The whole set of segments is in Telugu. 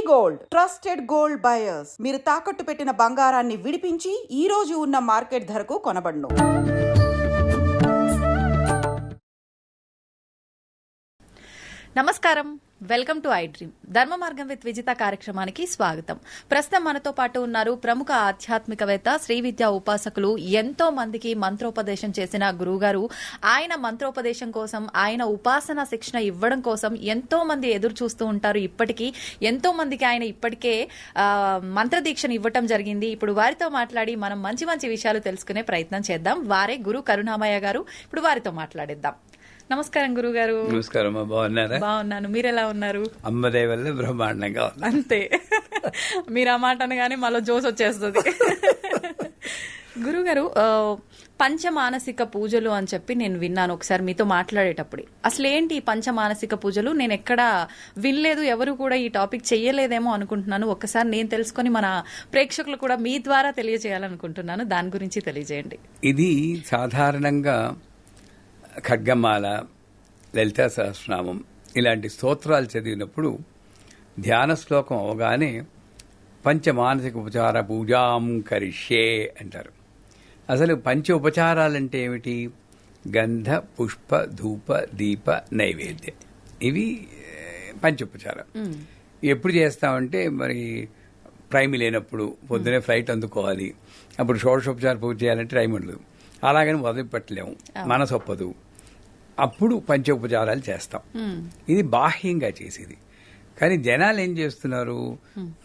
Gold trusted gold buyers. మీరు తాకట్టు పెట్టిన బంగారాన్ని విడిపించి ఈ రోజు ఉన్న మార్కెట్ ధరకు కొనబడును. నమస్కారం, వెల్కమ్ టు ఐ డ్రీమ్. ధర్మ మార్గం విత్ విజిత కార్యక్రమానికి స్వాగతం. ప్రస్తుతం మనతో పాటు ఉన్నారు ప్రముఖ ఆధ్యాత్మికవేత్త, శ్రీ విద్యా ఉపాసకులు, ఎంతో మందికి మంత్రోపదేశం చేసిన గురువుగారు. ఆయన మంత్రోపదేశం కోసం, ఆయన ఉపాసన శిక్షణ ఇవ్వడం కోసం ఎంతో మంది ఎదురు చూస్తూ ఉంటారు. ఇప్పటికీ ఎంతో మందికి ఆయన ఇప్పటికే మంత్రదీక్షను ఇవ్వటం జరిగింది. ఇప్పుడు వారితో మాట్లాడి మనం మంచి మంచి విషయాలు తెలుసుకునే ప్రయత్నం చేద్దాం. వారే గురు కరుణామయ్య గారు. ఇప్పుడు వారితో మాట్లాడిద్దాం. నమస్కారం గురుగారు. నమస్కారం. బాగున్నారా? బాగున్నాను. మీరెలా ఉన్నారు? అమ్మదే వల్ల బ్రహ్మాండంగా ఉంది. అంతే, మీరు ఆ మాట అనగానే మాలో జోస్ వచ్చేస్తుంది. గురుగారు, పంచమానసిక పూజలు అని చెప్పి నేను విన్నాను ఒకసారి మీతో మాట్లాడేటప్పుడు. అసలు ఏంటి ఈ పంచమానసిక పూజలు? నేను ఎక్కడా వినలేదు, ఎవరు కూడా ఈ టాపిక్ చెయ్యలేదేమో అనుకుంటున్నాను. ఒక్కసారి నేను తెలుసుకొని మన ప్రేక్షకులు కూడా మీ ద్వారా తెలియజేయాలనుకుంటున్నాను. దాని గురించి తెలియజేయండి. ఇది సాధారణంగా ఖడ్గమాల, లలితా సహస్రనామం ఇలాంటి స్తోత్రాలు చదివినప్పుడు ధ్యాన శ్లోకం అవగానే పంచమానసిక ఉపచార పూజాం కరిష్యే అంటారు. అసలు పంచ ఉపచారాలంటే ఏమిటి? గంధ, పుష్ప, ధూప, దీప, నైవేద్యం. ఇవి పంచోపచారం. ఎప్పుడు చేస్తామంటే మరి టైం లేనప్పుడు, పొద్దునే ఫ్లైట్ అందుకోవాలి, అప్పుడు షోడశోపచార పూజ చేయాలంటే టైం ఉండదు. అలాగని మొదలు పెట్టలేము, మనసు ఒప్పదు. అప్పుడు పంచోపచారాలు చేస్తాం. ఇది బాహ్యంగా చేసేది. కానీ జనాలు ఏం చేస్తున్నారు?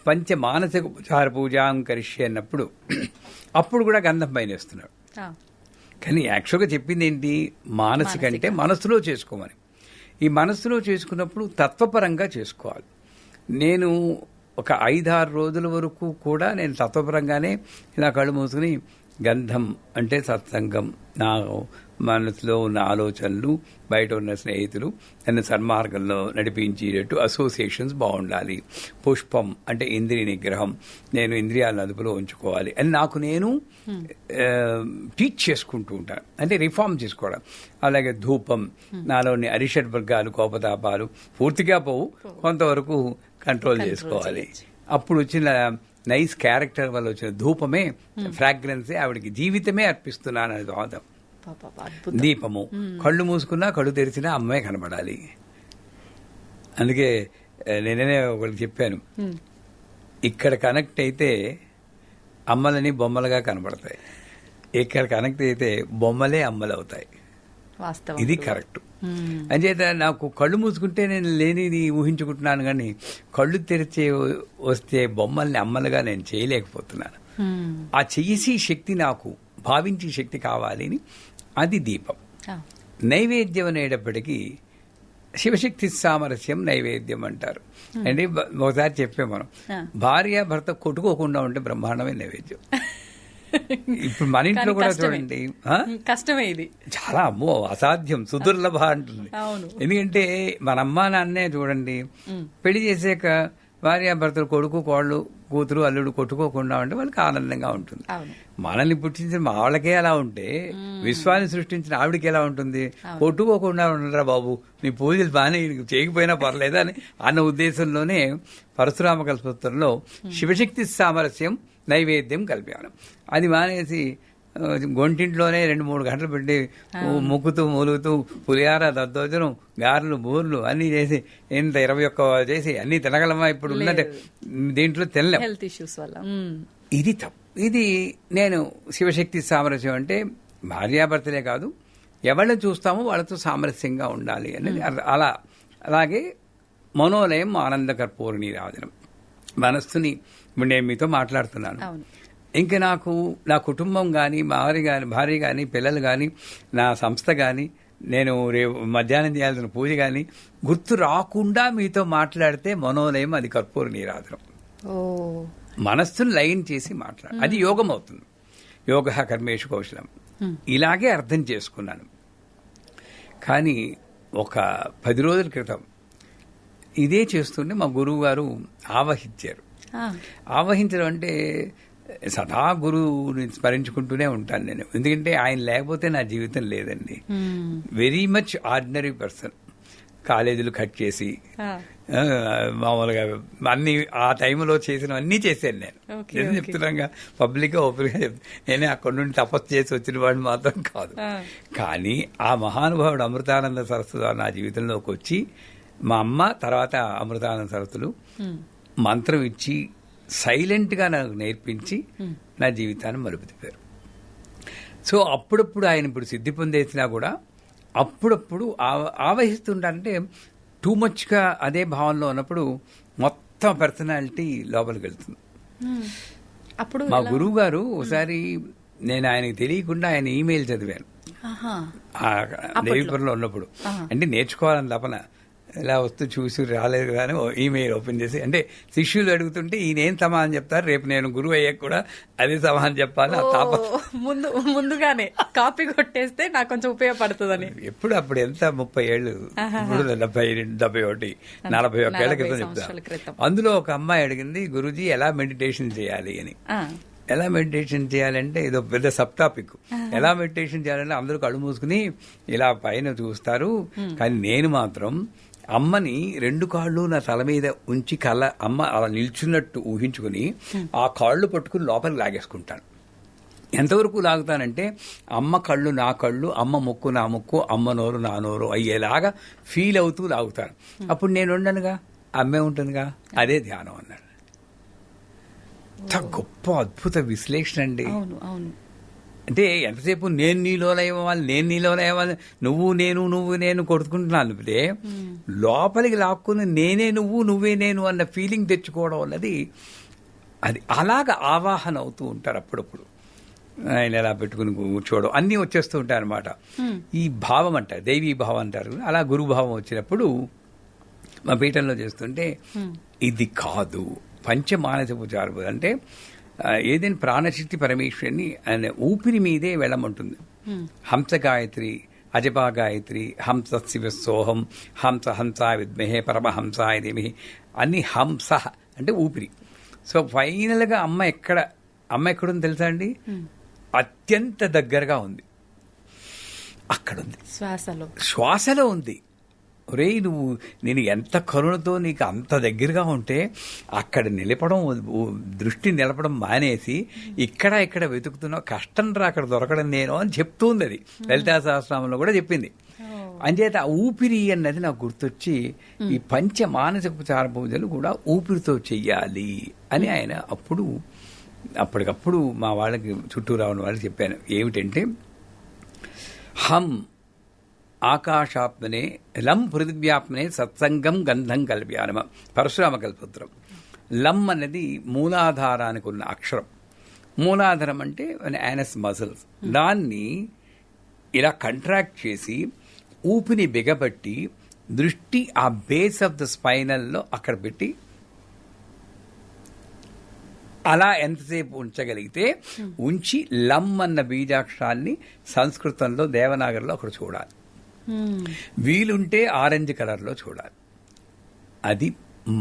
పంచ మానసిక ఉపచార పూజాం కరిష్యే అన్నప్పుడు అప్పుడు కూడా గంధం పైన వేస్తున్నారు. కానీ యాక్చువల్గా చెప్పింది ఏంటి? మానసిక అంటే మనసులో చేసుకోమని. ఈ మనసులో చేసుకున్నప్పుడు తత్వపరంగా చేసుకోవాలి. నేను ఒక 5-6 రోజుల వరకు కూడా నేను తత్వపరంగానే ఇలా కళ్ళు మూసుకుని గంధం అంటే సత్సంగం, నా మనసులో ఉన్న ఆలోచనలు, బయట ఉన్న స్నేహితులు నన్ను సన్మార్గంలో నడిపించేటట్టు అసోసియేషన్స్ బాగుండాలి. పుష్పం అంటే ఇంద్రియ నిగ్రహం, నేను ఇంద్రియాలను అదుపులో ఉంచుకోవాలి అని నాకు నేను టీచ్ చేసుకుంటూ ఉంటాను, అంటే రిఫార్మ్ చేసుకోవడం. అలాగే ధూపం, నాలోని అరిషడ్ వర్గాలు, కోపతాపాలు పూర్తిగా పోవు, కొంతవరకు కంట్రోల్ చేసుకోవాలి. అప్పుడు వచ్చిన నైస్ క్యారెక్టర్ వల్ల వచ్చిన ధూపమే, ఫ్రాగ్రెన్సే ఆవిడకి జీవితమే అర్పిస్తున్నాను అనేది వాదం. దీపము, కళ్ళు మూసుకున్నా కళ్ళు తెరిచినా అమ్మాయి కనబడాలి. అందుకే నేనే ఒకరికి చెప్పాను, ఇక్కడ కనెక్ట్ అయితే అమ్మలని బొమ్మలుగా కనబడతాయి, ఇక్కడ కనెక్ట్ అయితే బొమ్మలే అమ్మలు అవుతాయి. ఇది కరెక్ట్. అంచేత నాకు కళ్ళు మూసుకుంటే నేను లేనిది ఊహించుకుంటున్నాను, కానీ కళ్ళు తెరిచే వస్తే బొమ్మల్ని అమ్మలుగా నేను చేయలేకపోతున్నాను. ఆ చేసి శక్తి, నాకు భావించే శక్తి కావాలి అని, అది దీపం. నైవేద్యం అనేటప్పటికీ శివశక్తి సామరస్యం నైవేద్యం అంటారు. అంటే ఒకసారి చెప్పే మనం, భార్య భర్త కొట్టుకోకుండా ఉంటే బ్రహ్మాండమే నైవేద్యం. ఇప్పుడు మన ఇంట్లో కూడా చూడండి, కష్టమే ఇది, చాలా అమ్మో అసాధ్యం, సుదుర్లభ అంటుంది. ఎందుకంటే మన అమ్మా నాన్నే చూడండి, పెళ్లి చేసాక భార్యాభర్తలు, కొడుకు కోళ్ళు, కూతురు అల్లుడు కొట్టుకోకుండా ఉంటే వాళ్ళకి ఆనందంగా ఉంటుంది. మనల్ని పుట్టించిన మా వాళ్ళకే అలా ఉంటే విశ్వాన్ని సృష్టించిన ఆవిడకి ఎలా ఉంటుంది? కొట్టుకోకుండా ఉండరా బాబు, నీ పూజలు బాగానే చేయకపోయినా పర్లేదా అని అన్న ఉద్దేశంలోనే పరశురామ కల్పసూత్రంలో శివశక్తి సామరస్యం నైవేద్యం కల్పించాను. అది మానేసి గొంటింట్లోనే 2-3 గంటలు పెట్టి ముక్కుతూ మూలుగుతూ పులిహార, దద్దోజనం, గారెలు, బూర్లు అన్నీ చేసి ఇంత 21 చేసి అన్ని తినగలమా? ఇప్పుడు ఉన్నట్టు దీంట్లో తినలేం, హెల్త్ ఇష్యూస్ వల్ల. ఇది తప్పు. ఇది నేను శివశక్తి సామరస్యం అంటే భార్యాభర్తలే కాదు, ఎవరిని చూస్తామో వాళ్ళతో సామరస్యంగా ఉండాలి అనేది. అలాగే మనోలయం ఆనంద కర్పూరిణి రాజనం. మనస్సుని, ఇప్పుడు నేను మీతో మాట్లాడుతున్నాను, ఇంకా నాకు నా కుటుంబం కానీ, భార్య కానీ, పిల్లలు కానీ, నా సంస్థ కానీ, నేను రేపు మధ్యాహ్నం చేయాల్సిన పూజ కానీ గుర్తు రాకుండా మీతో మాట్లాడితే మనోలయం, అది కర్పూర నీరాజనం. మనస్సును లైన్ చేసి మాట్లాడు, అది యోగం అవుతుంది. యోగ కర్మేషు కౌశలం. ఇలాగే అర్థం చేసుకున్నాను. కానీ ఒక 10 రోజుల క్రితం ఇదే చేస్తుంటే మా గురువు గారు ఆవహించారు. ఆవహించడం అంటే సదా గురువుని స్మరించుకుంటూనే ఉంటాను నేను, ఎందుకంటే ఆయన లేకపోతే నా జీవితం లేదండి. Very much ordinary person. కాలేజీలు కట్ చేసి మామూలుగా అన్ని ఆ టైంలో చేసినవన్నీ చేశాను నేను. నేను చెప్తున్నాగా పబ్లిక్ గా ఓపెన్ గా చెప్తాను. నేనే అక్కడి నుండి తపస్సు చేసి వచ్చిన వాడిని మాత్రం కాదు. కానీ ఆ మహానుభావుడు అమృతానంద సరస్వతి నా జీవితంలోకి వచ్చి మా అమ్మ తర్వాత అమృతానంద సరస్వతులు మంత్రం ఇచ్చి సైలెంట్ గా నాకు నేర్పించి నా జీవితాన్ని మలుపు తిప్పారు. సో అప్పుడప్పుడు ఆయన ఇప్పుడు సిద్ధి పొందేసినా కూడా అప్పుడప్పుడు ఆవహిస్తుంటారంటే టూ మచ్గా అదే భావనలో ఉన్నప్పుడు మొత్తం పర్సనాలిటీ లోపలికి వెళ్తుంది. అప్పుడు మా గురువు గారు ఒకసారి నేను ఆయనకి తెలియకుండా ఆయన ఈమెయిల్ చదివాను దేవిపురంలో ఉన్నప్పుడు. అంటే నేర్చుకోవాలని తపన ఇలా వస్తూ చూసి రాలేదు కానీ ఈమెయిల్ ఓపెన్ చేసి అంటే శిష్యులు అడుగుతుంటే ఈయనేం సమాధానం చెప్తారు, రేపు నేను గురువు అయ్యాక కూడా అదే సమాధానం చెప్పాలి. ముందుగానే కాపీ కొట్టేస్తే నాకు కొంచెం ఉపయోగపడుతుందని. ఎప్పుడు అప్పుడు ఎంత 30 ఏళ్ళు, ఇప్పుడు 71 41 ఏళ్ల క్రితం చెప్తాను. అందులో ఒక అమ్మాయి అడిగింది, గురూజీ ఎలా మెడిటేషన్ చేయాలి అని. ఎలా మెడిటేషన్ చేయాలంటే ఇదో పెద్ద సబ్ టాపిక్. ఎలా మెడిటేషన్ చేయాలంటే అందరూ కళ్ళు మూసుకుని ఇలా పైన చూస్తారు, కానీ నేను మాత్రం అమ్మని 2 కాళ్ళు నా తల మీద ఉంచి అమ్మ అలా నిల్చున్నట్టు ఊహించుకుని ఆ కాళ్ళు పట్టుకుని లోపలికి లాగేసుకుంటాను. ఎంతవరకు లాగుతానంటే అమ్మ కళ్ళు నా కళ్ళు, అమ్మ ముక్కు నా ముక్కు, అమ్మ నోరు నా నోరు అయ్యేలాగా ఫీల్ అవుతూ లాగుతాను. అప్పుడు నేను ఉండనుగా, అమ్మే ఉంటుందిగా. అదే ధ్యానం అన్నాడు. గొప్ప అద్భుత విశ్లేషణ అండి. అంటే ఎంతసేపు నేను నీలో లేవాలి, నువ్వు నేను కొడుకుంటున్నాను. అంటే లోపలికి లాక్కుని నేనే నువ్వే నేను అన్న ఫీలింగ్ తెచ్చుకోవడం అన్నది అది అలాగా ఆవాహన అవుతూ ఉంటారు. అప్పుడప్పుడు ఆయన ఎలా పెట్టుకుని కూర్చోవడం అన్నీ వచ్చేస్తూ ఉంటాయి అనమాట. ఈ భావం అంటారు, దైవీ భావం అంటారు. అలా గురుభావం వచ్చినప్పుడు మా పీఠంలో చేస్తుంటే ఇది కాదు పంచమానసోపచార అంటే ఏదైనా ప్రాణశక్తి పరమేశ్వరిని ఆయన ఊపిరి మీదే వెళ్ళమంటుంది. హంస గాయత్రి, అజపా గాయత్రి, హంస శివ సోహం, హంస హంసా విద్మహే పరమహంసాయ ధీమహి అన్ని హంస అంటే ఊపిరి. సో ఫైనల్గా అమ్మ ఎక్కడుంది తెలుసా అండి? అత్యంత దగ్గరగా ఉంది. అక్కడుంది, శ్వాసలో ఉంది. ఒరే నువ్వు నేను ఎంత కరుణతో నీకు అంత దగ్గరగా ఉంటే అక్కడ దృష్టి నిలపడం మానేసి ఇక్కడ వెతుకుతున్నావు, కష్టం రా అక్కడ దొరకడం నేను అని చెప్తుంది. అది లలితా సహస్రనామంలో కూడా చెప్పింది. అంచేత ఆ ఊపిరి అన్నది నాకు గుర్తొచ్చి ఈ పంచ మానసికోపచార పూజలు కూడా ఊపిరితో చెయ్యాలి అని ఆయన అప్పటికప్పుడు మా వాళ్ళకి చుట్టూ రావడం వాళ్ళకి చెప్పాను. ఏమిటంటే హం ఆకాశాత్మనే, లం పృథివ్యాత్మనే, సత్సంగం గంధం కల్ప్యానమ. పరశురామ కల్పత్రం. లం అనేది మూలాధారానికి ఉన్న అక్షరం. మూలాధారం అంటే యానస్ మజిల్స్. దాన్ని ఇలా కంట్రాక్ట్ చేసి ఊపిని బిగబట్టి దృష్టి ఆ బేస్ ఆఫ్ ద స్పైనల్లో అక్కడ పెట్టి అలా ఎంతసేపు ఉంచగలిగితే ఉంచి లం అన్న బీజాక్షరాన్ని సంస్కృతంలో దేవనాగరిలో అక్కడ చూడాలి. వీలుంటే ఆరెంజ్ కలర్లో చూడాలి. అది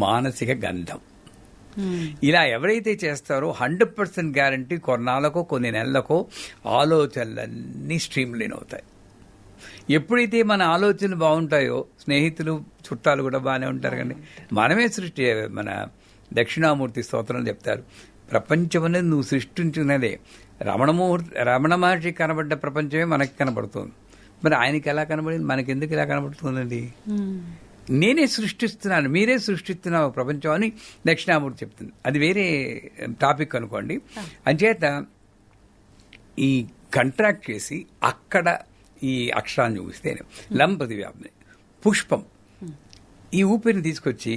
మానసిక గంధం. ఇలా ఎవరైతే చేస్తారో 100% గ్యారంటీ కొన్నాళ్ళకో కొన్ని నెలలకో ఆలోచనలన్నీ స్ట్రీమ్ లైన్ అవుతాయి. ఎప్పుడైతే మన ఆలోచనలు బాగుంటాయో స్నేహితులు చుట్టాలు కూడా బాగానే ఉంటారు. కానీ మనమే మన దక్షిణామూర్తి స్తోత్రం చెప్తారు, ప్రపంచం అనేది నువ్వు సృష్టించినదే. రమణ మహర్షి కనబడ్డ ప్రపంచమే మనకి కనబడుతుంది. మరి ఆయనకి ఎలా కనబడింది, మనకెందుకు ఇలా కనబడుతుందండి? నేనే సృష్టిస్తున్నాను, మీరే సృష్టిస్తున్నావు ప్రపంచం అని దక్షిణామూర్తి చెప్తుంది. అది వేరే టాపిక్ అనుకోండి. అంచేత ఈ కంట్రాక్ట్ చేసి అక్కడ ఈ అక్షరాన్ని చూపిస్తే లం పృథివ్యాప్తి పుష్పం ఈ ఊపిరిని తీసుకొచ్చి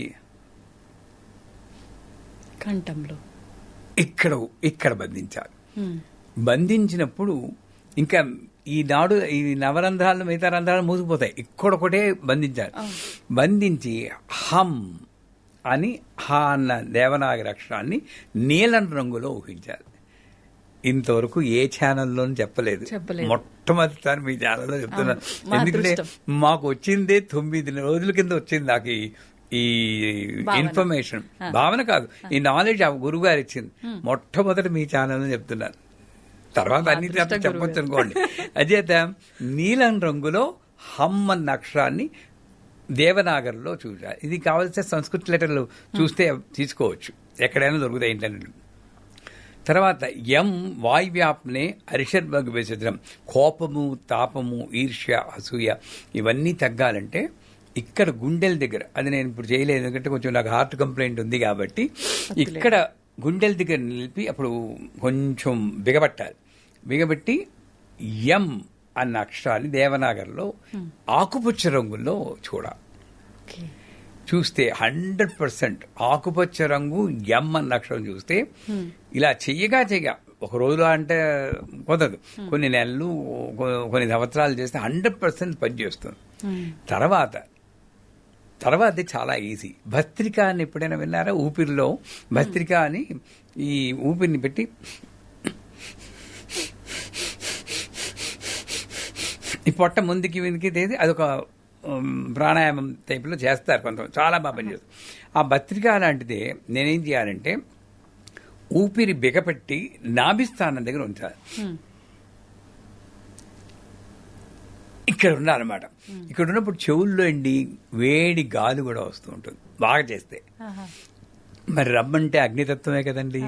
కంఠంలో ఇక్కడ బంధించాలి. బంధించినప్పుడు ఇంకా ఈ నవరంధ్రాలు మిగతా రంధ్రాలు మూసుకుపోతాయి. ఇక్కడొకటే బంధించాలి. బంధించి హం అని హా అన్న దేవనాగరి అక్షరాన్ని నీలం రంగులో ఊహించాలి. ఇంతవరకు ఏ ఛానల్లో చెప్పలేదు. మొట్టమొదటిసారి మీ ఛానల్లో చెప్తున్నాను. ఎందుకంటే మాకు వచ్చిందే 9 రోజుల కింద వచ్చింది నాకు ఈ ఇన్ఫర్మేషన్. భావన కాదు, ఈ నాలెడ్జ్ ఆ గురువు గారు ఇచ్చింది. మొట్టమొదటి మీ ఛానల్లో చెప్తున్నాను. తర్వాత అన్ని చెప్పొచ్చు అనుకోండి. అచేత నీలం రంగులో హమ్ అన్న అక్షరాన్ని దేవనాగర్లో చూడాలి. ఇది కావాల్సిన సంస్కృత లెటర్లు చూస్తే తీసుకోవచ్చు, ఎక్కడైనా దొరుకుతాయి ఇంటర్నెట్. తర్వాత వాయువ్యాప్నే అరిషద్వర్గ విసర్జనం, కోపము, తాపము, ఈర్ష్య, అసూయ ఇవన్నీ తగ్గాలంటే ఇక్కడ గుండెల దగ్గర, అది నేను ఇప్పుడు చేయలేదు ఎందుకంటే కొంచెం నాకు హార్ట్ కంప్లైంట్ ఉంది కాబట్టి, ఇక్కడ గుండెల దగ్గర నిలిపి అప్పుడు కొంచెం బిగబట్టాలి. బిగబెట్టి ఎం అన్న అక్షరాన్ని దేవనాగర్లో ఆకుపచ్చ రంగుల్లో చూడాలి. చూస్తే 100% ఆకుపచ్చ రంగు ఎం అన్న అక్షరం చూస్తే ఇలా చెయ్యగా ఒక రోజులో అంటే కుదరదు, కొన్ని నెలలు కొన్ని సంవత్సరాలు చేస్తే 100% పనిచేస్తుంది. తర్వాత చాలా ఈజీ. భస్త్రిక అని ఎప్పుడైనా విన్నారా? ఊపిరిలో భస్త్రిక అని ఈ ఊపిరిని పెట్టి ఈ పొట్ట ముందుకి తీసి అదొక ప్రాణాయామం టైప్లో చేస్తారు కొంతమంది, చాలా బాగా పనిచేస్తారు. ఆ భస్త్రిక లాంటిదే నేనేం చేయాలంటే ఊపిరి బిగపెట్టి నాభిస్థానం దగ్గర ఉంచాలి. ఇక్కడ ఉండాలన్నమాట. ఇక్కడ ఉన్నప్పుడు చెవుల్లో వేడి గాలి కూడా వస్తూ ఉంటుంది బాగా చేస్తే. మరి రమ్మంటే అగ్నితత్వమే కదండి,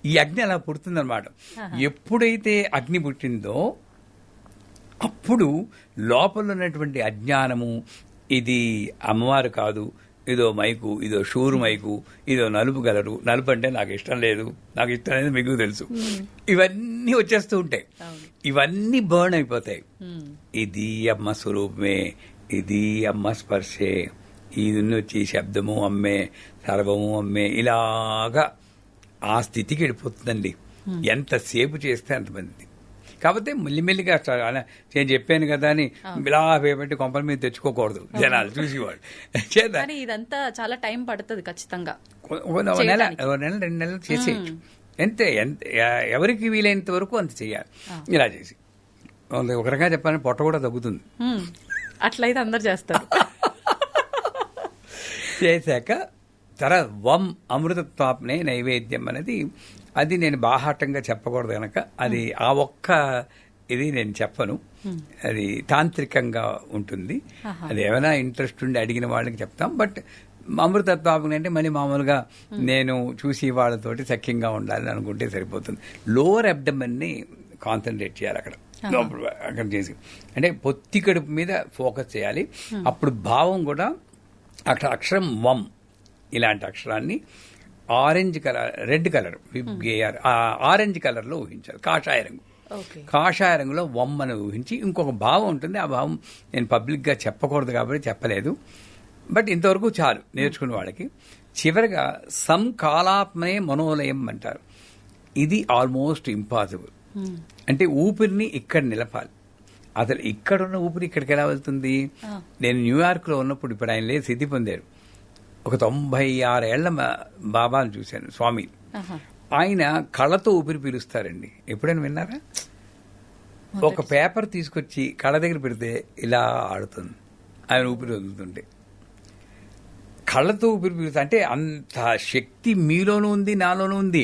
ఈ అగ్ని అలా పుడుతుందన్నమాట. ఎప్పుడైతే అగ్ని పుట్టిందో అప్పుడు లోపల ఉన్నటువంటి అజ్ఞానము, ఇది అమ్మవారు కాదు, ఇదో మైకు, ఇదో షూరు మైకు, ఇదో నలుపు కలరు, నలుపు అంటే నాకు ఇష్టం లేదు, నాకు ఇష్టం అనేది మీకు తెలుసు, ఇవన్నీ వచ్చేస్తూ ఉంటాయి. ఇవన్నీ బర్న్ అయిపోతాయి. ఇది అమ్మ స్వరూపమే, ఇది అమ్మ స్పర్శే, ఇది వచ్చి శబ్దము అమ్మే, సర్వము అమ్మే, ఇలాగా ఆ స్థితికి వెళ్ళిపోతుందండి. ఎంతసేపు చేస్తే అంతమంది. కాకపోతే మెల్లిమెల్లిగా నేను చెప్పాను కదా అని ఇలా పెట్టి కొంపల మీద తెచ్చుకోకూడదు జనాలు చూసేవాళ్ళు. చేద్దాం, ఇదంతా చాలా టైం పడుతుంది ఖచ్చితంగా. నెల 2 నెలలు చేసేయచ్చు. ఎంత ఎవరికి వీలైనంత వరకు అంత చేయాలి. ఇలా చేసి ఒక రకంగా చెప్పాలని పొట్ట కూడా తగ్గుతుంది. అట్లయితే అందరు చేస్తారు. చేశాక అమృతత్వాప్నే నైవేద్యం అనేది, అది నేను బాహాటంగా చెప్పకూడదు కనుక అది ఆ ఒక్క ఇది నేను చెప్పను. అది తాంత్రికంగా ఉంటుంది. అది ఏమైనా ఇంట్రెస్ట్ ఉండి అడిగిన వాళ్ళకి చెప్తాం. బట్ అమృతత్వాపం అంటే మళ్ళీ మామూలుగా నేను చూసి వాళ్ళతోటి సఖ్యంగా ఉండాలని అనుకుంటే సరిపోతుంది. లోవర్ అబ్డమన్ ని కాన్సన్ట్రేట్ చేయాలి అక్కడ చేసి, అంటే పొత్తి కడుపు మీద ఫోకస్ చేయాలి. అప్పుడు భావం కూడా అక్కడ అక్షరం వం ఇలాంటి అక్షరాన్ని orange colour, red colour, orange colour లో ఊహించాలి. కాషాయ రంగు, కాషాయ రంగులో వమ్మను ఊహించి ఇంకొక భావం ఉంటుంది. ఆ భావం నేను పబ్లిక్ గా చెప్పకూడదు కాబట్టి చెప్పలేదు. బట్ ఇంతవరకు చాలు నేర్చుకున్న వాళ్ళకి. చివరిగా సంకాలాత్మనే మనోలయం అంటారు. ఇది ఆల్మోస్ట్ ఇంపాసిబుల్. అంటే ఊపిరిని ఇక్కడ నిలపాలి. అసలు ఇక్కడున్న ఊపిరి ఇక్కడికి ఎలా వెళ్తుంది? నేను న్యూయార్క్ లో ఉన్నప్పుడు, ఇప్పుడు ఆయన లేదు, సిద్ధి పొందారు, ఒక 96 ఏళ్ల బాబాను చూశాను, స్వామి. ఆయన కళ్ళతో ఊపిరి పీలుస్తారండి. ఎప్పుడైనా విన్నారా? ఒక పేపర్ తీసుకొచ్చి కళ్ళ దగ్గర పెడితే ఇలా ఆడుతుంది ఆయన ఊపిరి వదులుతుంటే. కళ్ళతో ఊపిరి పీలుస్తా అంటే అంత శక్తి మీలోనూ ఉంది, నాలోనూ ఉంది.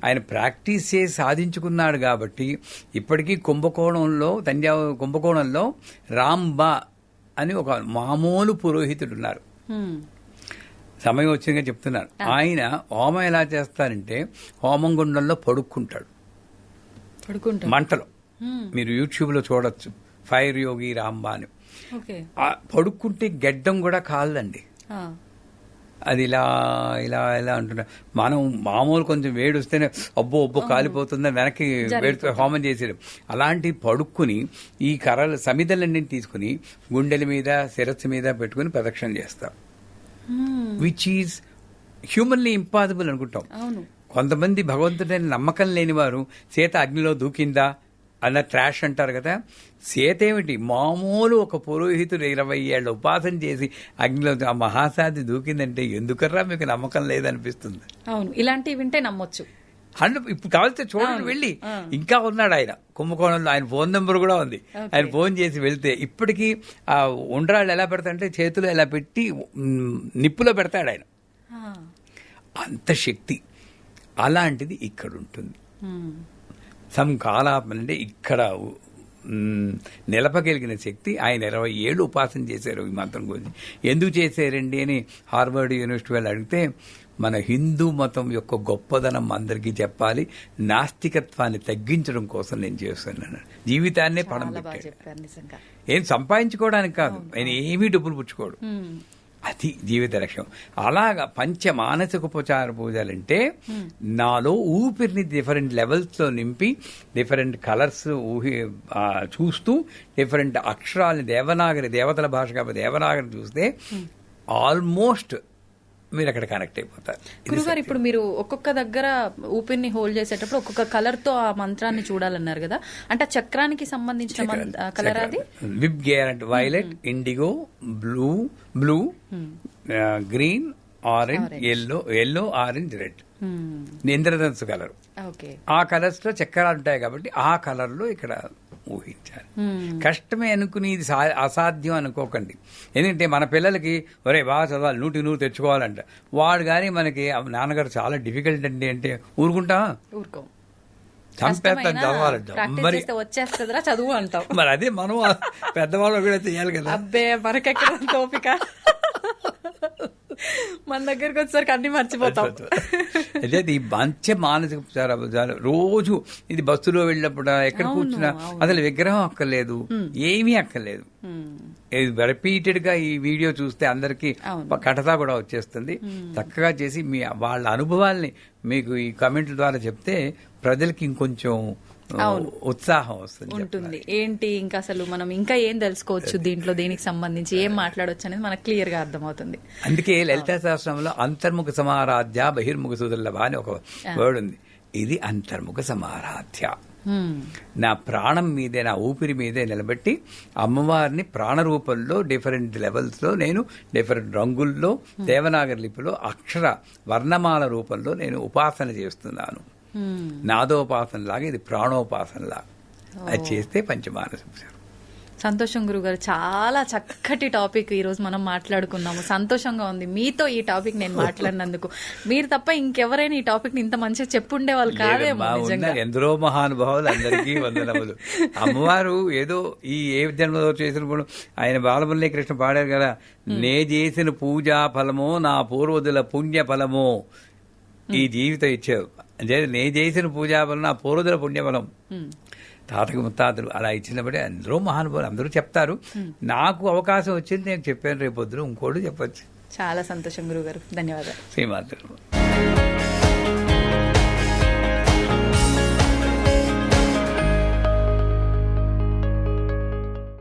ఆయన ప్రాక్టీస్ చేసి సాధించుకున్నాడు కాబట్టి ఇప్పటికీ కుంభకోణంలో రాంబా అని ఒక మామూలు పురోహితుడు ఉన్నారు. సమయం వచ్చిందిగా చెప్తున్నారు. ఆయన హోమం ఎలా చేస్తారంటే హోమం గుండంలో పడుకుంటాడు మంటలో. మీరు యూట్యూబ్ లో చూడొచ్చు, ఫైర్ యోగి రాంబా అని. పడుకుంటే గెడ్డం కూడా కాలండి. అది ఇలా ఇలా ఇలా అంటున్నా. మనం మామూలు కొంచెం వేడి వస్తేనే అబ్బో కాలిపోతుందని వెనక్కి వేడితో హోమం చేసేది. అలాంటి పడుక్కుని ఈ కర్రల సమిధలన్నీ తీసుకుని గుండెల మీద, శిరస్సు మీద పెట్టుకుని ప్రదక్షిణ చేస్తారు. విచ్ ఈజ్ హ్యూమన్లీ ఇంపాసిబుల్ అనుకుంటాం. కొంతమంది భగవంతుడైన నమ్మకం లేని వారు సీత అగ్నిలో దూకిందా అన్న ట్రాష్ అంటారు కదా. సీత ఏమిటి, మామూలు ఒక పురోహితుడు 20 ఏళ్ల ఉపాసన చేసి అగ్నిలో ఆ మహాసాధి దూకిందంటే ఎందుకర్రా మీకు నమ్మకం లేదనిపిస్తుంది. అవును, ఇలాంటివి వింటే నమ్మొచ్చు. ఇప్పుడు కావాల్సి చూడండి, వెళ్ళి ఇంకా ఉన్నాడు ఆయన కుంభకోణంలో. ఆయన ఫోన్ నెంబర్ కూడా ఉంది. ఆయన ఫోన్ చేసి వెళ్తే ఇప్పటికీ ఆ ఉండ్రాళ్ళు ఎలా పెడతాడంటే చేతులు ఎలా పెట్టి నిప్పులో పెడతాడు ఆయన. అంత శక్తి. అలాంటిది ఇక్కడ ఉంటుంది. సంకాలాత్మ అంటే ఇక్కడ నిలపగలిగిన శక్తి. ఆయన 20 ఏళ్ళు ఉపాసన చేశారు ఈ మంత్రం గురించి. ఎందుకు చేశారండి అని హార్వర్డ్ యూనివర్సిటీ వాళ్ళు అడిగితే, మన హిందూ మతం యొక్క గొప్పదనం అందరికీ చెప్పాలి, నాస్తికత్వాన్ని తగ్గించడం కోసం నేను చేస్తున్నాను. జీవితాన్నే పణం పెట్టాడు. ఏం సంపాదించుకోవడానికి కాదు, ఆయన ఏమీ డబ్బులు పుచ్చుకోడు. అది జీవిత లక్ష్యం. అలాగా పంచ మానసికోపచార పూజలంటే నాలో ఊపిరిని డిఫరెంట్ లెవెల్స్ లో నింపి, డిఫరెంట్ కలర్స్ చూస్తూ, డిఫరెంట్ అక్షరాలని దేవనాగరి, దేవతల భాష కాబట్టి దేవనాగరి చూస్తే ఆల్మోస్ట్ మీరు అక్కడ కనెక్ట్ అయిపోతారు. గురుగారు, ఇప్పుడు మీరు ఒక్కొక్క దగ్గర ఊపిరిని హోల్డ్ చేసేటప్పుడు ఒక్కొక్క కలర్ తో ఆ మంత్రాన్ని చూడాలన్నారు కదా, అంటే చక్రానికి సంబంధించిన కలర్ అది? విబ్ గ్యారెంట్ violet, indigo, blue, green, orange, yellow, orange, red, ఇంద్రధనుసు కలర్. ఆ కలర్స్ లో చక్రాలు ఉంటాయి కాబట్టి ఆ కలర్ లో ఇక్కడ ఊహించాలి. కష్టమే అనుకుని ఇది అసాధ్యం అనుకోకండి. ఎందుకంటే మన పిల్లలకి ఒరే బాగా చదవాలి, 100 తెచ్చుకోవాలంట. వాడు కానీ మనకి నాన్నగారు చాలా డిఫికల్ట్ అండి అంటే ఊరుకుంటావా? ఊరుకోం. చంపేస్తాను చదవాలంటాం. మరి వచ్చేస్తుందిరా చదువు అంటాం. మరి అదే మనం పెద్దవాళ్ళు కూడా చేయాలి కదా. అబ్బే మనకెక్కడ ఓపిక, మన దగ్గరకు వచ్చేసరికి అన్ని మర్చిపోతాం. అయితే ఈ మంచి మానసిక రోజు ఇది బస్సులో వెళ్ళినప్పుడు ఎక్కడ కూర్చున్నా అసలు విగ్రహం అక్కర్లేదు, ఏమీ అక్కర్లేదు. రిపీటెడ్ గా ఈ వీడియో చూస్తే అందరికి కథ కూడా వచ్చేస్తుంది. చక్కగా చేసి మీ వాళ్ళ అనుభవాల్ని మీకు ఈ కామెంట్ల ద్వారా చెప్తే ప్రజలకి ఇంకొంచెం ఉత్సాహం ఉంటుంది. ఏంటి ఇంకా అసలు మనం ఇంకా ఏం తెలుసుకోవచ్చు దీంట్లో, దీనికి సంబంధించి ఏం మాట్లాడవచ్చు అనేది మనకు క్లియర్ గా అర్థమవుతుంది. అందుకే లలితా సహస్రంలో అంతర్ముఖ సమారాధ్య బహిర్ముఖ సుదుర్లభ అని ఒక వర్డ్ ఉంది. ఇది అంతర్ముఖ సమారాధ్య. నా ప్రాణం మీదే, నా ఊపిరి మీదే నిలబెట్టి అమ్మవారిని ప్రాణరూపంలో డిఫరెంట్ లెవెల్స్ లో నేను డిఫరెంట్ రంగుల్లో దేవనాగరి లిపిలో అక్షర వర్ణమాల రూపంలో నేను ఉపాసన చేస్తున్నాను. నాదోపాసనలాగా ఇది ప్రాణోపాసనలాగా అది చేస్తే పంచమానసిక. సంతోషం గురుగారు, చాలా చక్కటి టాపిక్ ఈ రోజు మనం మాట్లాడుకున్నాము. సంతోషంగా ఉంది మీతో ఈ టాపిక్ నేను మాట్లాడినందుకు. మీరు తప్ప ఇంకెవరైనా ఈ టాపిక్ ని ఇంత మంచిగా చెప్పుండే వాళ్ళు కాదేమో. ఎందరో మహానుభావులు, అందరికీ వందనములు. అమ్మవారు ఏదో ఈ ఏ జన్మలో చేసిన కూడా ఆయన బాలమురళీ కృష్ణ పాడారు కదా, నే చేసిన పూజా ఫలమో నా పూర్వజుల పుణ్య ఫలమో ఈ జీవితం ఇచ్చారు. నే చేసిన పూజా ఫలం నా పూర్వజుల పుణ్యఫలం. తాతకు ముత్తాతలు అలా ఇచ్చినప్పుడే అందరూ మహానుభావులు, అందరూ చెప్తారు. నాకు అవకాశం వచ్చింది, నేను చెప్పాను. రేపొద్దున ఇంకోటి చెప్పచ్చు. చాలా సంతోషం గురుగారు, ధన్యవాదాలు. శ్రీమాత.